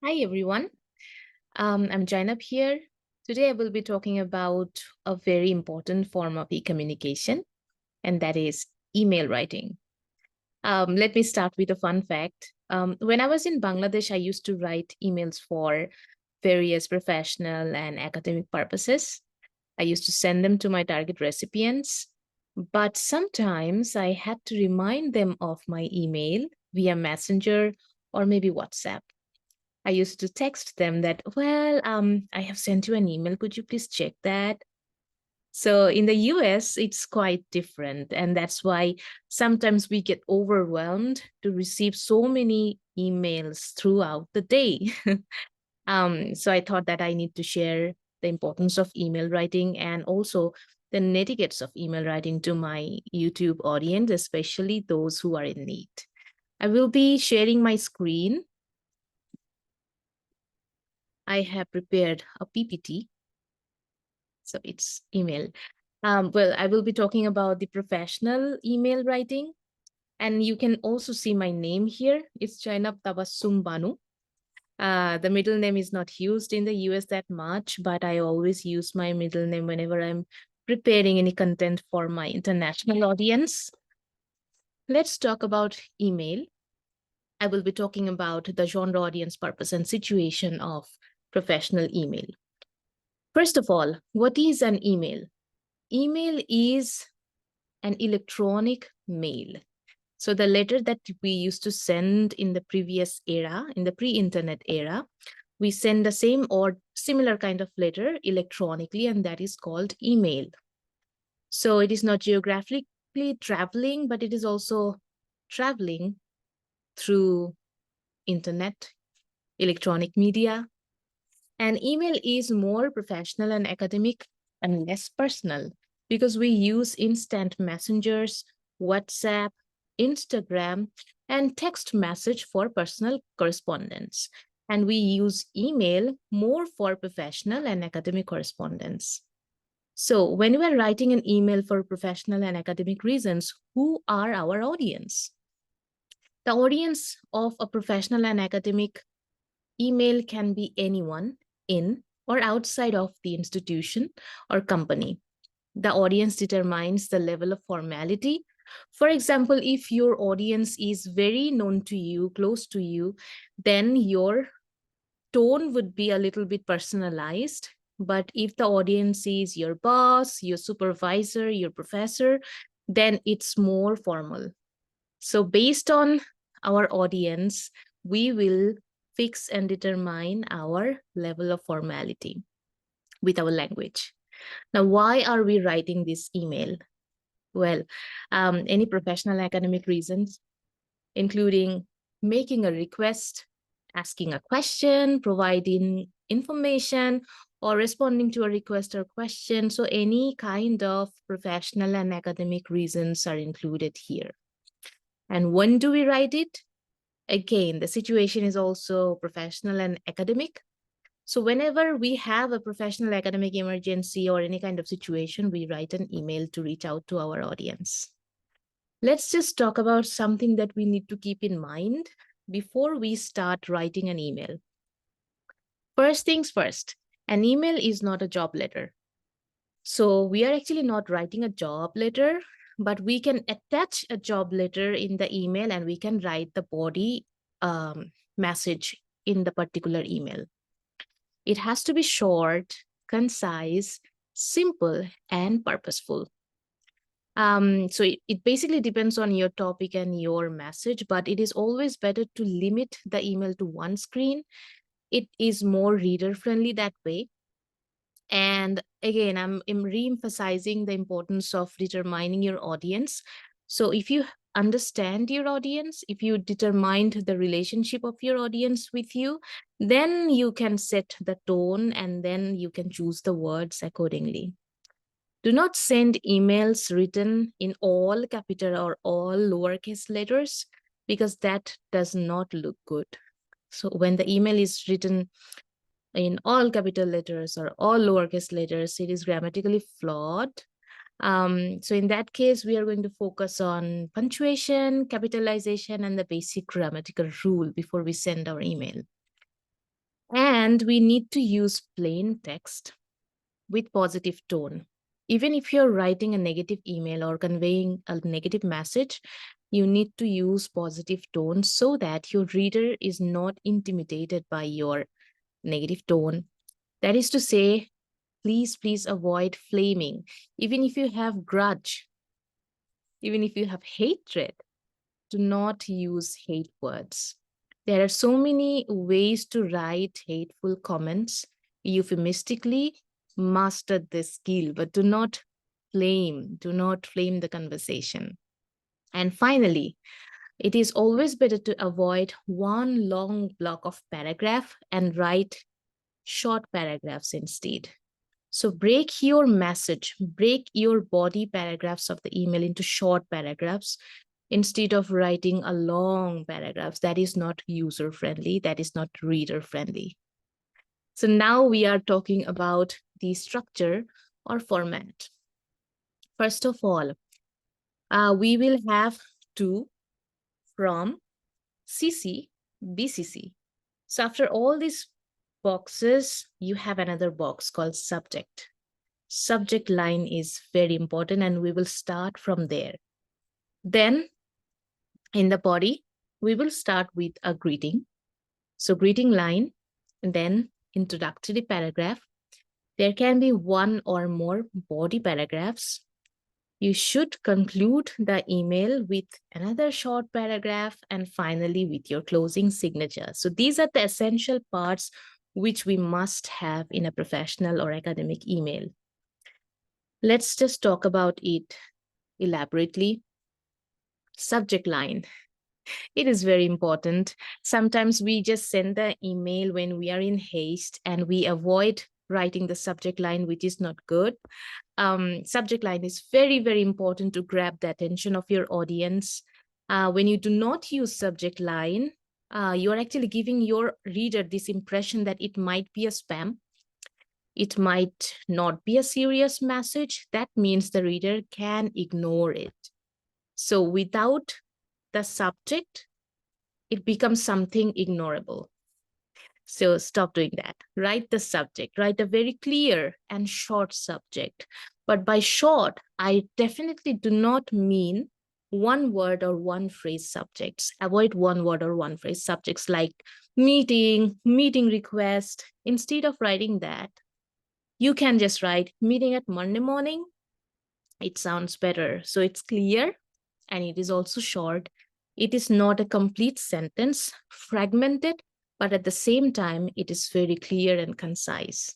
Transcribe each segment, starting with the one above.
Hi everyone, I'm Jainab here. Today I will be talking about a very important form of e-communication, and that is email writing. Let me start with a fun fact. When I was in Bangladesh, I used to write emails for various professional and academic purposes. I used to send them to my target recipients, but sometimes I had to remind them of my email via Messenger or maybe WhatsApp. I used to text them that, I have sent you an email. Could you please check that? So in the US, it's quite different. And that's why sometimes we get overwhelmed to receive so many emails throughout the day. So I thought that I need to share the importance of email writing and also the netiquettes of email writing to my YouTube audience, especially those who are in need. I will be sharing my screen. I have prepared a PPT. So it's email. I will be talking about the professional email writing. And you can also see my name here. It's Jainab Tabassum Banu. The middle name is not used in the US that much, but I always use my middle name whenever I'm preparing any content for my international audience. Let's talk about email. I will be talking about the genre, audience, purpose, and situation of professional email. First of all, what is an email? Email is an electronic mail. So the letter that we used to send in the previous era, in the pre-internet era, we send the same or similar kind of letter electronically, and that is called email. So it is not geographically traveling, but it is also traveling through internet, electronic media. And email is more professional and academic and less personal because we use instant messengers, WhatsApp, Instagram, and text message for personal correspondence. And we use email more for professional and academic correspondence. So when we are writing an email for professional and academic reasons, who are our audience? The audience of a professional and academic email can be anyone in or outside of the institution or company. The audience determines the level of formality. For example, if your audience is very known to you, close to you, then your tone would be a little bit personalized. But if the audience is your boss, your supervisor, your professor, then it's more formal. So, based on our audience, we will fix and determine our level of formality with our language. Now, why are we writing this email? Well, any professional academic reasons, including making a request, asking a question, providing information, or responding to a request or question. So, any kind of professional and academic reasons are included here. And when do we write it? Again, the situation is also professional and academic. So whenever we have a professional academic emergency or any kind of situation, we write an email to reach out to our audience. Let's just talk about something that we need to keep in mind before we start writing an email. First things first, an email is not a job letter. So we are actually not writing a job letter, but we can attach a job letter in the email and we can write the body message in the particular email. It has to be short, concise, simple, and purposeful. So it basically depends on your topic and your message, but it is always better to limit the email to one screen. It is more reader friendly that way. And again, I'm re-emphasizing the importance of determining your audience. So if you understand your audience, if you determined the relationship of your audience with you, then you can set the tone and then you can choose the words accordingly. Do not send emails written in all capital or all lowercase letters because that does not look good. So when the email is written in all capital letters or all lowercase letters, it is grammatically flawed. So in that case, we are going to focus on punctuation, capitalization, and the basic grammatical rule before we send our email. And we need to use plain text with positive tone. Even if you're writing a negative email or conveying a negative message, you need to use positive tone so that your reader is not intimidated by your negative tone. That is to say, please avoid flaming. Even if you have grudge, even if you have hatred, do not use hate words. There are so many ways to write hateful comments. Euphemistically, master this skill, but do not flame the conversation. And finally, it is always better to avoid one long block of paragraph and write short paragraphs instead. So break your message, break your body paragraphs of the email into short paragraphs instead of writing a long paragraphs. That is not user friendly, that is not reader friendly. So now we are talking about the structure or format. First of all, we will have to, from, CC, BCC. So after all these boxes, you have another box called subject. Subject line is very important and we will start from there. Then in the body, we will start with a greeting. So greeting line, and then introductory paragraph. There can be one or more body paragraphs. You should conclude the email with another short paragraph and finally with your closing signature. So these are the essential parts which we must have in a professional or academic email. Let's just talk about it elaborately. Subject line. It is very important. Sometimes we just send the email when we are in haste and we avoid writing the subject line, which is not good. Subject line is very important to grab the attention of your audience. When you do not use subject line, you are actually giving your reader this impression that it might be a spam. It might not be a serious message. That means the reader can ignore it. So without the subject, it becomes something ignorable. So stop doing that. Write the subject, write a very clear and short subject. But by short, I definitely do not mean one word or one phrase subjects. Avoid one word or one phrase subjects like meeting, meeting request. Instead of writing that, you can just write meeting at Monday morning. It sounds better. So it's clear and it is also short. It is not a complete sentence, fragmented, but at the same time, it is very clear and concise.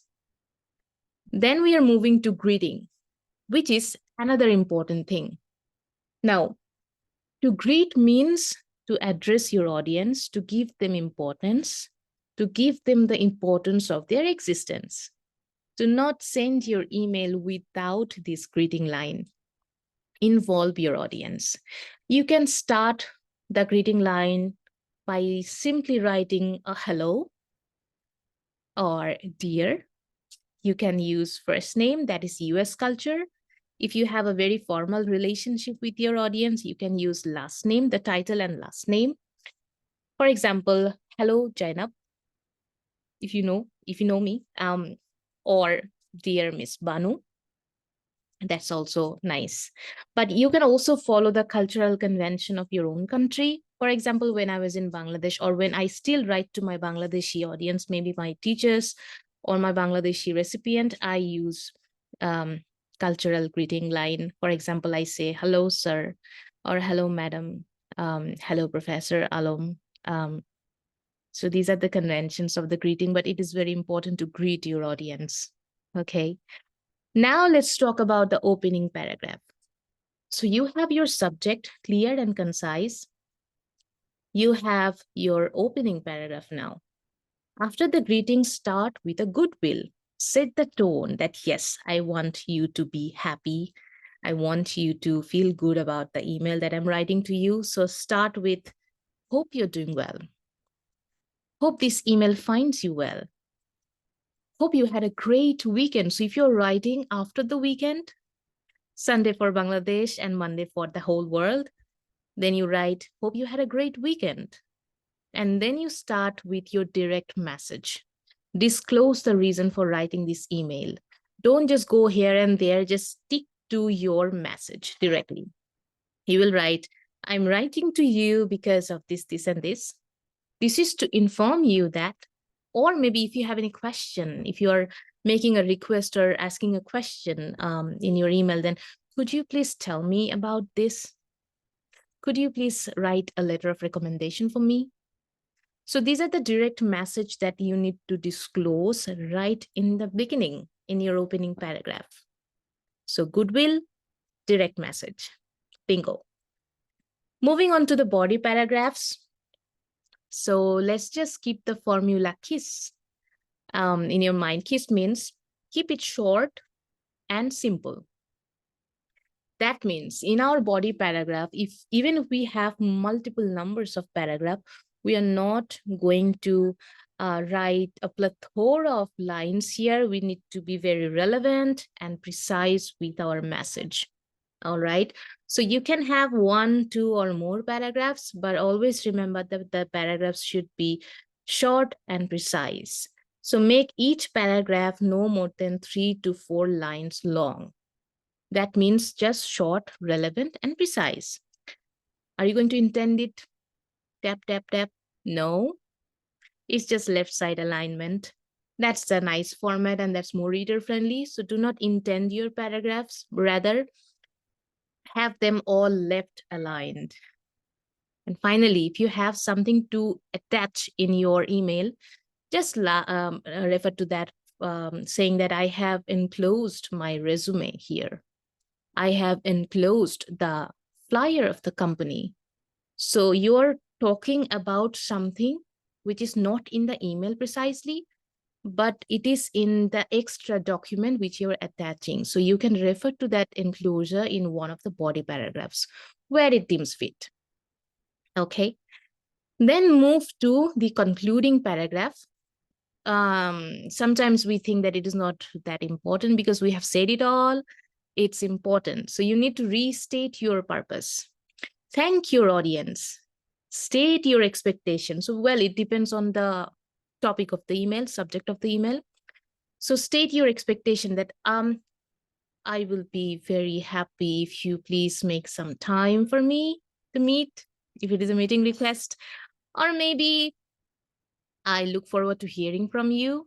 Then we are moving to greeting, which is another important thing. Now, to greet means to address your audience, to give them importance, to give them the importance of their existence. Do not send your email without this greeting line. Involve your audience. You can start the greeting line by simply writing a hello or dear. You can use first name, that is US culture. If you have a very formal relationship with your audience, you can use last name, the title and last name. For example, hello, Jainab, if you know me, or dear Miss Banu. That's also nice. But you can also follow the cultural convention of your own country. For example, when I was in Bangladesh, or when I still write to my Bangladeshi audience, maybe my teachers or my Bangladeshi recipient, I use cultural greeting line. For example, I say, hello, sir, or hello, madam, hello, Professor Alom. So these are the conventions of the greeting, but it is very important to greet your audience. Okay. Now let's talk about the opening paragraph. So you have your subject clear and concise. You have your opening paragraph now. After the greeting, start with a goodwill. Set the tone that, yes, I want you to be happy. I want you to feel good about the email that I'm writing to you. So start with, hope you're doing well. Hope this email finds you well. Hope you had a great weekend. So if you're writing after the weekend, Sunday for Bangladesh and Monday for the whole world, then you write, hope you had a great weekend. And then you start with your direct message. Disclose the reason for writing this email. Don't just go here and there, just stick to your message directly. You will write, I'm writing to you because of this, this, and this. This is to inform you that, or maybe if you have any question, if you are making a request or asking a question in your email, then could you please tell me about this? Could you please write a letter of recommendation for me? So these are the direct message that you need to disclose right in the beginning in your opening paragraph. So goodwill, direct message, bingo. Moving on to the body paragraphs. So let's just keep the formula KISS in your mind. KISS means keep it short and simple. That means in our body paragraph, even if we have multiple numbers of paragraph, we are not going to write a plethora of lines here. We need to be very relevant and precise with our message. All right. So you can have 1, 2, or more paragraphs, but always remember that the paragraphs should be short and precise. So make each paragraph no more than 3 to 4 lines long. That means just short, relevant, and precise. Are you going to intend it? Tap, tap, tap. No, it's just left side alignment. That's the nice format and that's more reader friendly. So do not intend your paragraphs, rather have them all left aligned. And finally, if you have something to attach in your email, just refer to that saying that I have enclosed my resume here. I have enclosed the flyer of the company. So you're talking about something which is not in the email precisely, but it is in the extra document which you're attaching. So you can refer to that enclosure in one of the body paragraphs where it deems fit. Okay. Then move to the concluding paragraph. Sometimes we think that it is not that important because we have said it all. It's important. So you need to restate your purpose. Thank your audience. State your expectations. So, well, it depends on the topic of the email, subject of the email. So state your expectation that I will be very happy if you please make some time for me to meet, if it is a meeting request, or maybe I look forward to hearing from you.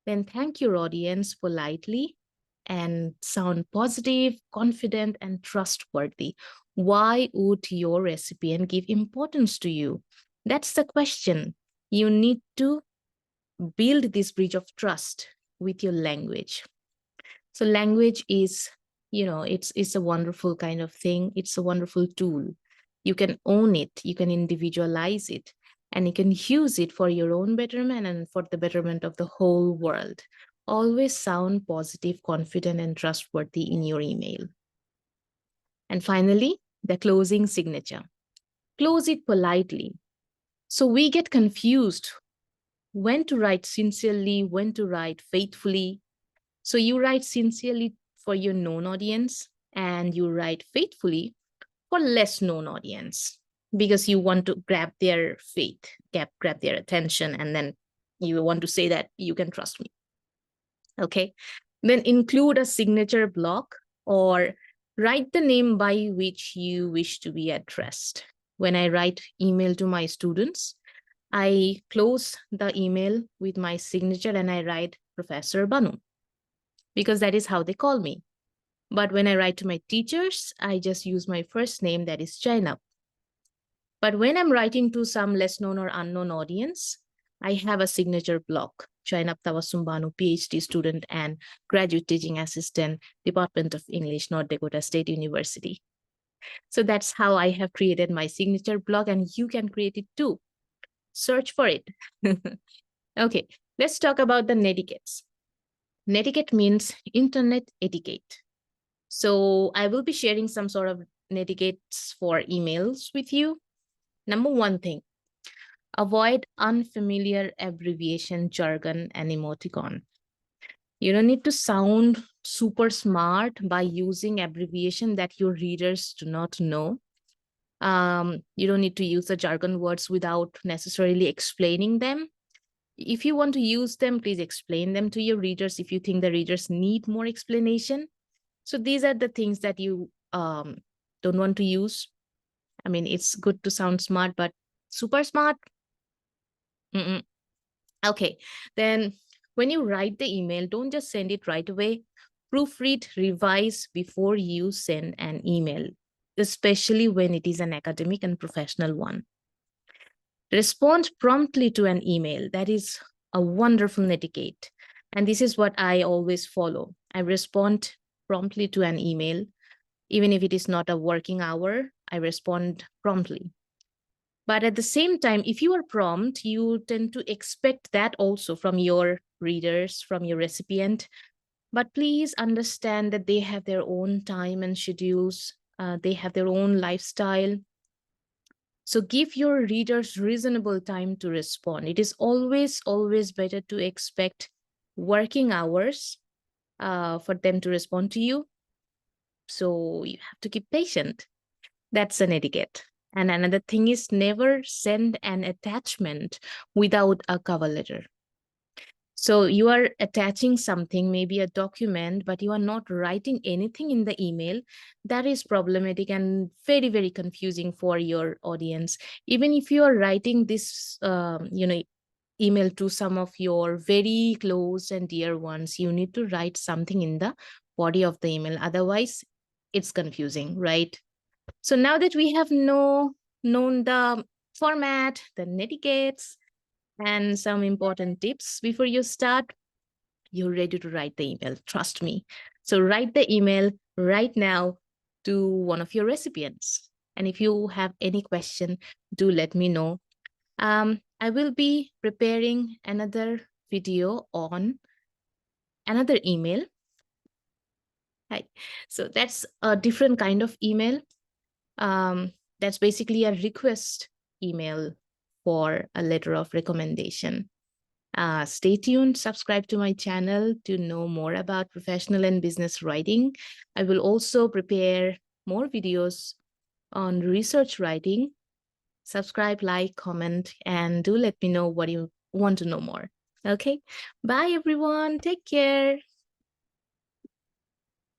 Then thank your audience politely and sound positive, confident, and trustworthy. Why would your recipient give importance to you? That's the question. You need to build this bridge of trust with your language. So language is, it's a wonderful kind of thing. It's a wonderful tool. You can own it, you can individualize it, and you can use it for your own betterment and for the betterment of the whole world. Always sound positive, confident, and trustworthy in your email. And finally, the closing signature. Close it politely. So we get confused when to write sincerely, when to write faithfully. So you write sincerely for your known audience and you write faithfully for less known audience because you want to grab their faith, grab their attention, and then you want to say that you can trust me. Okay. Then include a signature block or write the name by which you wish to be addressed. When I write email to my students, I close the email with my signature and I write Professor Banu because that is how they call me. But when I write to my teachers, I just use my first name, that is Jainab. But when I'm writing to some less known or unknown audience, I have a signature block. Jainab Tawassum Banu, PhD student and graduate teaching assistant, Department of English, North Dakota State University. So that's how I have created my signature block, and you can create it too. Search for it. Okay, let's talk about the netiquettes. Netiquette means internet etiquette. So I will be sharing some sort of netiquettes for emails with you. Number one thing, avoid unfamiliar abbreviation, jargon, and emoticon. You don't need to sound super smart by using abbreviation that your readers do not know. You don't need to use the jargon words without necessarily explaining them. If you want to use them, please explain them to your readers if you think the readers need more explanation. So these are the things that you don't want to use. I mean, it's good to sound smart, but super smart? Mm-mm. Okay, then when you write the email, don't just send it right away. Proofread, revise before you send an email, especially when it is an academic and professional one. Respond promptly to an email. That is a wonderful netiquette. And this is what I always follow. I respond promptly to an email. Even if it is not a working hour, I respond promptly. But at the same time, if you are prompt, you tend to expect that also from your readers, from your recipient. But please understand that they have their own time and schedules, they have their own lifestyle. So give your readers reasonable time to respond. It is always, always better to expect working hours for them to respond to you. So you have to keep patient. That's an etiquette. And another thing is never send an attachment without a cover letter. So you are attaching something, maybe a document, but you are not writing anything in the email. That is problematic and very, very confusing for your audience. Even if you are writing this, email to some of your very close and dear ones, you need to write something in the body of the email. Otherwise, it's confusing, right? So now that we have known the format, the netiquettes, and some important tips before you start, you're ready to write the email. Trust me. So write the email right now to one of your recipients. And if you have any question, do let me know. I will be preparing another video on another email. Right. So that's a different kind of email. That's basically a request email for a letter of recommendation. Stay tuned, subscribe to my channel to know more about professional and business writing. I will also prepare more videos on research writing. Subscribe, like, comment, and do let me know what you want to know more. Okay, bye everyone. Take care.